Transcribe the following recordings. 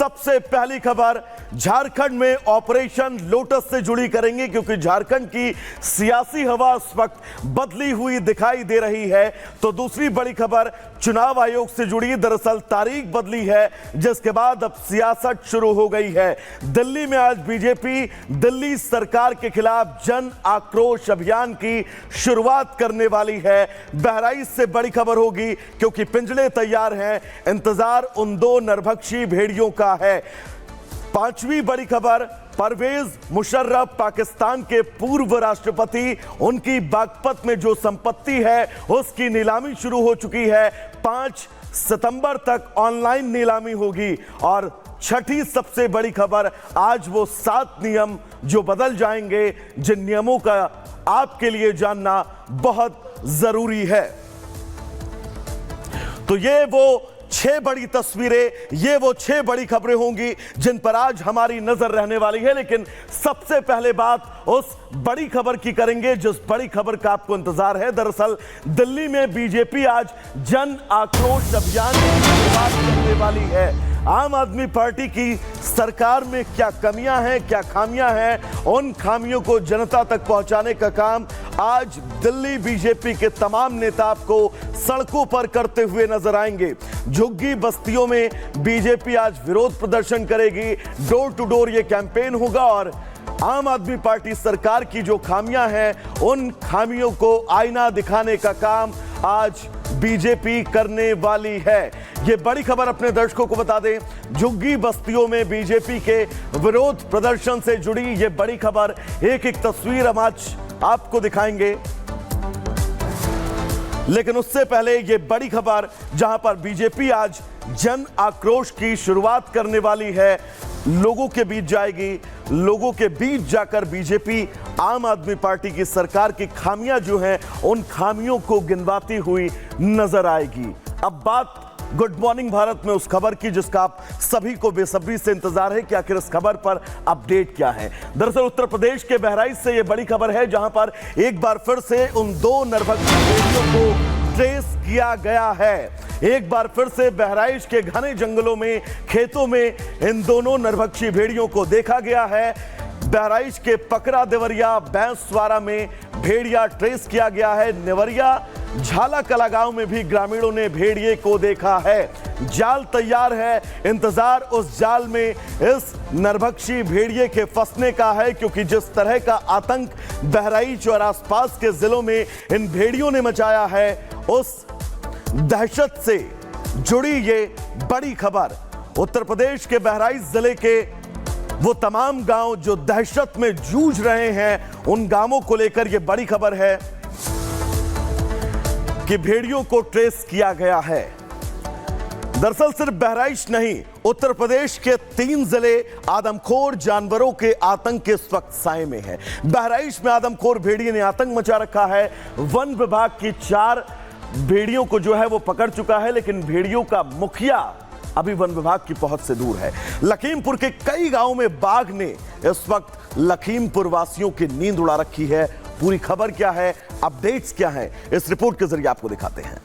सबसे पहली खबर झारखंड में ऑपरेशन लोटस से जुड़ी करेंगे, क्योंकि झारखंड की सियासी हवा इस वक्त बदली हुई दिखाई दे रही है। तो दूसरी बड़ी खबर चुनाव आयोग से जुड़ी, दरअसल तारीख बदली है, जिसके बाद अब सियासत शुरू हो गई है। दिल्ली में आज बीजेपी दिल्ली सरकार के खिलाफ जन आक्रोश अभियान की शुरुआत करने वाली है। बहराइच से बड़ी खबर होगी, क्योंकि पिंजड़े तैयार हैं, इंतजार उन दो नरभक्षी भेड़ियों का है। पांचवी बड़ी खबर, परवेज मुशर्रफ पाकिस्तान के पूर्व राष्ट्रपति, उनकी बागपत में जो संपत्ति है उसकी नीलामी शुरू हो चुकी है। 5 सितंबर तक ऑनलाइन नीलामी होगी। और छठी सबसे बड़ी खबर, आज वो 7 नियम जो बदल जाएंगे, जिन नियमों का आपके लिए जानना बहुत जरूरी है। तो ये वो 6 बड़ी तस्वीरें, ये वो 6 बड़ी खबरें होंगी जिन पर आज हमारी नजर रहने वाली है। लेकिन सबसे पहले बात उस बड़ी खबर की करेंगे जिस बड़ी खबर का आपको इंतजार है। दरअसल दिल्ली में बीजेपी आज जन आक्रोश अभियान की शुरुआत करने वाली है। आम आदमी पार्टी की सरकार में क्या कमियां हैं, क्या खामियां हैं, उन खामियों को जनता तक पहुंचाने का काम आज दिल्ली बीजेपी के तमाम नेता आपको सड़कों पर करते हुए नजर आएंगे। झुग्गी बस्तियों में बीजेपी आज विरोध प्रदर्शन करेगी, डोर टू डोर ये कैंपेन होगा और आम आदमी पार्टी सरकार की जो खामियां हैं उन खामियों को आईना दिखाने का काम आज बीजेपी करने वाली है। ये बड़ी खबर अपने दर्शकों को बता दें, झुग्गी बस्तियों में बीजेपी के विरोध प्रदर्शन से जुड़ी ये बड़ी खबर, एक एक तस्वीर हम आज आपको दिखाएंगे। लेकिन उससे पहले ये बड़ी खबर जहां पर बीजेपी आज जन आक्रोश की शुरुआत करने वाली है, लोगों के बीच जाएगी, लोगों के बीच जाकर बीजेपी आम आदमी पार्टी की सरकार की खामियां जो हैं उन खामियों को गिनवाती हुई नजर आएगी। अब बात गुड मॉर्निंग भारत में उस खबर की जिसका आप सभी को बेसब्री से इंतजार है कि आखिर इस खबर पर अपडेट क्या है। दरअसल उत्तर प्रदेश के बहराइच से यह बड़ी खबर है, जहां पर एक बार फिर से उन 2 नरभक्षी भेड़ियों को ट्रेस किया गया है। एक बार फिर से बहराइच के घने जंगलों में, खेतों में इन दोनों नरभक्षी भेड़ियों को देखा गया है। बहराइच के पकरा देवरिया बैंसवाड़ा में भेड़िया ट्रेस किया गया है। नेवरिया झाला कला गांव में भी ग्रामीणों ने भेड़िए को देखा है। जाल तैयार है, इंतजार उस जाल में इस नरभक्षी भेड़िए के फंसने का है, क्योंकि जिस तरह का आतंक बहराइच और आसपास के जिलों में इन भेड़ियों ने मचाया है, उस दहशत से जुड़ी ये बड़ी खबर। उत्तर प्रदेश के बहराइच जिले के वो तमाम गांव जो दहशत में जूझ रहे हैं, उन गांवों को लेकर यह बड़ी खबर है कि भेड़ियों को ट्रेस किया गया है। दरअसल सिर्फ बहराइच नहीं, उत्तर प्रदेश के 3 जिले आदमखोर जानवरों के आतंक के इस वक्त साए में है। बहराइच में आदमखोर भेड़िए ने आतंक मचा रखा है। वन विभाग की 4 भेड़ियों को जो है वो पकड़ चुका है, लेकिन भेड़ियों का मुखिया अभी वन विभाग की पहुंच से दूर है। लखीमपुर के कई गांवों में बाघ ने इस वक्त लखीमपुर वासियों की नींद उड़ा रखी है। पूरी खबर क्या है, अपडेट्स क्या है, इस रिपोर्ट के जरिए आपको दिखाते हैं।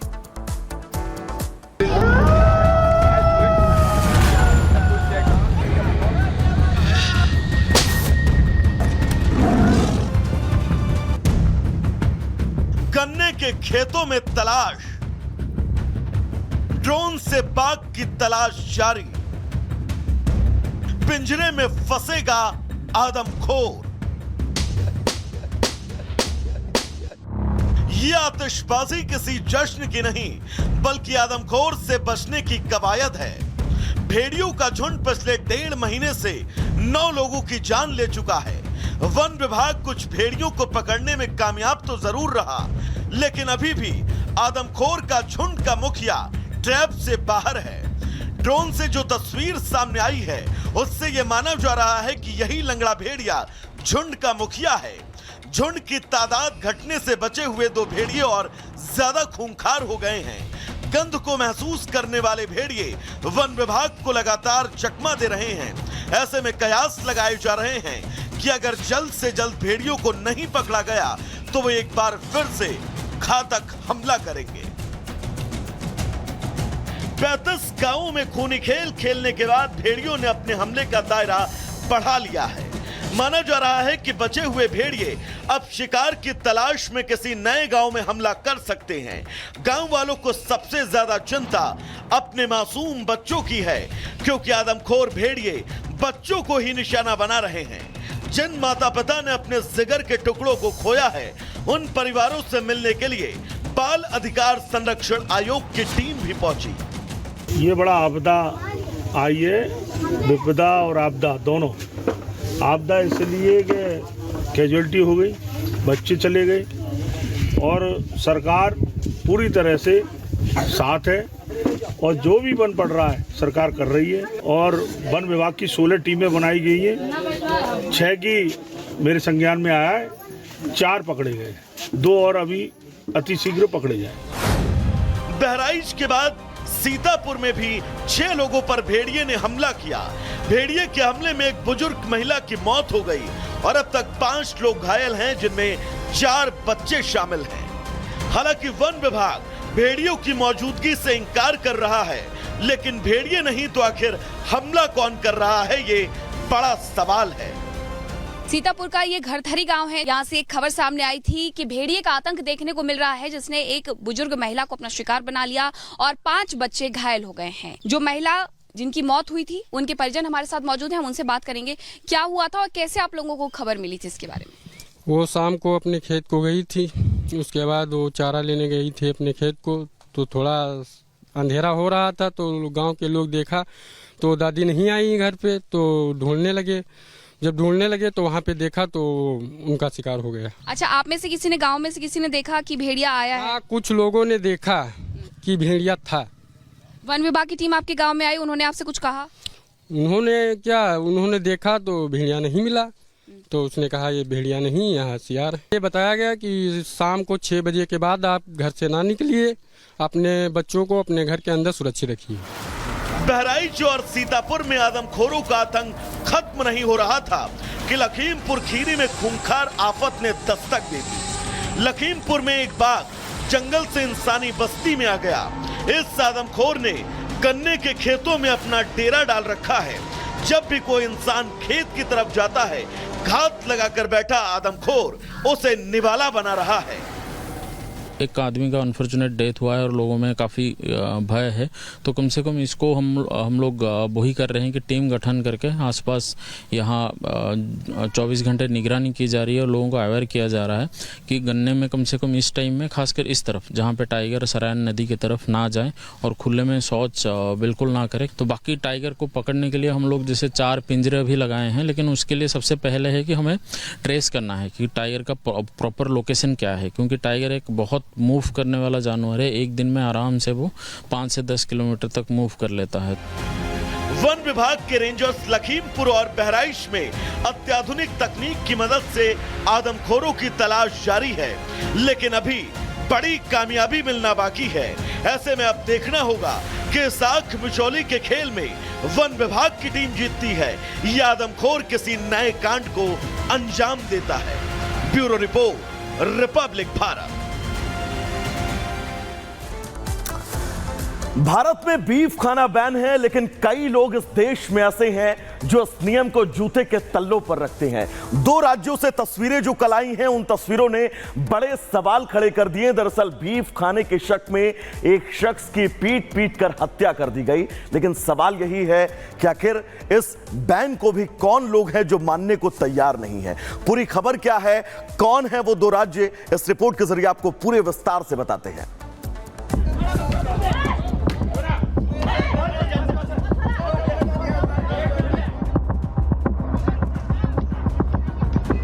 गन्ने के खेतों में तलाश, ड्रोन से बाघ की तलाश जारी, पिंजरे में फंसेगा आदमखोर। ये आतिशबाजी किसी जश्न की नहीं, बल्कि आदमखोर से बचने की कवायद है। भेड़ियों का झुंड पिछले 1.5 महीने से 9 लोगों की जान ले चुका है। वन विभाग कुछ भेड़ियों को पकड़ने में कामयाब तो जरूर रहा, लेकिन अभी भी आदमखोर का झुंड का मुखिया ट्रैप से बाहर है। ड्रोन से जो तस्वीर सामने आई है उससे यह माना जा रहा है कि यही लंगड़ा भेड़िया झुंड का मुखिया है। झुंड की तादाद घटने से बचे हुए 2 भेड़िए और ज्यादा खूंखार हो गए हैं। गंध को महसूस करने वाले भेड़िए वन विभाग को लगातार चकमा दे रहे हैं। ऐसे में कयास लगाए जा रहे हैं कि अगर जल्द से जल्द भेड़ियों को नहीं पकड़ा गया तो वो एक बार फिर से घातक हमला करेंगे। 35 गांवों में खूनी खेल खेलने के बाद भेड़ियों ने अपने हमले का दायरा बढ़ा लिया है। माना जा रहा है कि बचे हुए भेड़िए अब शिकार की तलाश में किसी नए गांव में हमला कर सकते हैं। गांव वालों को सबसे ज्यादा चिंता अपने मासूम बच्चों की है, क्योंकि आदमखोर भेड़िए बच्चों को ही निशाना बना रहे हैं। जिन माता पिता ने अपने जिगर के टुकड़ों को खोया है, उन परिवारों से मिलने के लिए बाल अधिकार संरक्षण आयोग की टीम भी पहुंची। ये बड़ा आपदा आई है, विपदा और आपदा दोनों। आपदा इसलिए कि कैजुअल्टी हो गई, बच्चे चले गए, और सरकार पूरी तरह से साथ है, और जो भी वन पड़ रहा है सरकार कर रही है। और वन विभाग की 16 टीमें बनाई गई हैं, 6 की मेरे संज्ञान में आया है, 4 पकड़े गए, 2 और अभी अति शीघ्र पकड़े जाए। बहराइच के बाद सीतापुर में भी 6 लोगों पर भेड़िए ने हमला किया। भेड़िए के हमले में एक बुजुर्ग महिला की मौत हो गई और अब तक 5 लोग घायल हैं, जिनमें 4 बच्चे शामिल हैं। हालांकि वन विभाग भेड़ियों की मौजूदगी से इंकार कर रहा है, लेकिन भेड़िए नहीं तो आखिर हमला कौन कर रहा है, ये बड़ा सवाल है। सीतापुर का ये घरधरी गांव है। यहाँ से एक खबर सामने आई थी कि भेड़िए का आतंक देखने को मिल रहा है, जिसने एक बुजुर्ग महिला को अपना शिकार बना लिया और 5 बच्चे घायल हो गए हैं। जो महिला जिनकी मौत हुई थी, उनके परिजन हमारे साथ मौजूद हैं, हम उनसे बात करेंगे। क्या हुआ था और कैसे आप लोगों को खबर मिली थी इसके बारे में? वो शाम को अपने खेत को गई थी, उसके बाद वो चारा लेने गई थी अपने खेत को, तो थोड़ा अंधेरा हो रहा था, तो गांव के लोग देखा तो दादी नहीं आई घर पे, तो ढूंढने लगे। जब ढूंढने लगे तो वहाँ पे देखा तो उनका शिकार हो गया। अच्छा, आप में से किसी ने, गांव में से किसी ने देखा कि भेड़िया आया है? कुछ लोगों ने देखा कि भेड़िया था। वन विभाग की टीम आपके गांव में आई, उन्होंने आपसे कुछ कहा? उन्होंने देखा तो भेड़िया नहीं मिला, तो उसने कहा ये भेड़िया नहीं, यहाँ सियार। ये बताया गया कि शाम को 6 बजे के बाद आप घर से ना निकलिए, अपने बच्चों को अपने घर के अंदर सुरक्षित रखिए। बहराइच और सीतापुर में आदमखोरों का आतंक खत्म नहीं हो रहा था कि लखीमपुर खीरी में खूंखार आफत ने दस्तक दे दी। लखीमपुर में एक बाघ जंगल से इंसानी बस्ती में आ गया। इस आदमखोर ने गन्ने के खेतों में अपना डेरा डाल रखा है। जब भी कोई इंसान खेत की तरफ जाता है, घात लगाकर बैठा आदमखोर उसे निवाला बना रहा है। एक आदमी का अनफॉर्चुनेट डेथ हुआ है और लोगों में काफ़ी भय है, तो कम से कम इसको हम लोग वही कर रहे हैं कि टीम गठन करके आसपास यहाँ 24 घंटे निगरानी की जा रही है और लोगों को अवेयर किया जा रहा है कि गन्ने में कम से कम इस टाइम में, खासकर इस तरफ जहाँ पे टाइगर सरायन नदी की तरफ ना जाए और खुले में शौच बिल्कुल ना करें। तो बाकी टाइगर को पकड़ने के लिए हम लोग जैसे 4 पिंजरे भी लगाए हैं, लेकिन उसके लिए सबसे पहले है कि हमें ट्रेस करना है कि टाइगर का प्रॉपर लोकेशन क्या है, क्योंकि टाइगर एक बहुत मूव करने वाला जानवर है। एक दिन में आराम से वो 5 से 10 किलोमीटर तक मूव कर लेता है। वन विभाग के रेंजर्स लखीमपुर और बहराइच में अत्याधुनिक तकनीक की मदद से आदमखोरों की तलाश जारी है, लेकिन अभी बड़ी कामयाबी मिलना बाकी है। ऐसे में अब देखना होगा कि साख बिचौली के खेल में वन विभाग की टीम जीतती है या आदमखोर किसी नए कांड को अंजाम देता है। Bureau report, Republic Bharat. Bharat में बीफ खाना बैन है, लेकिन कई लोग इस देश में ऐसे हैं जो इस नियम को जूते के तल्लों पर रखते हैं। 2 राज्यों से तस्वीरें जो कल आई हैं, उन तस्वीरों ने बड़े सवाल खड़े कर दिए। दरअसल बीफ खाने के शक में एक शख्स की पीट कर हत्या कर दी गई। लेकिन सवाल यही है कि आखिर इस बैन को भी कौन लोग हैं जो मानने को तैयार नहीं है। पूरी खबर क्या है, कौन है वो 2 राज्य, इस रिपोर्ट के जरिए आपको पूरे विस्तार से बताते हैं।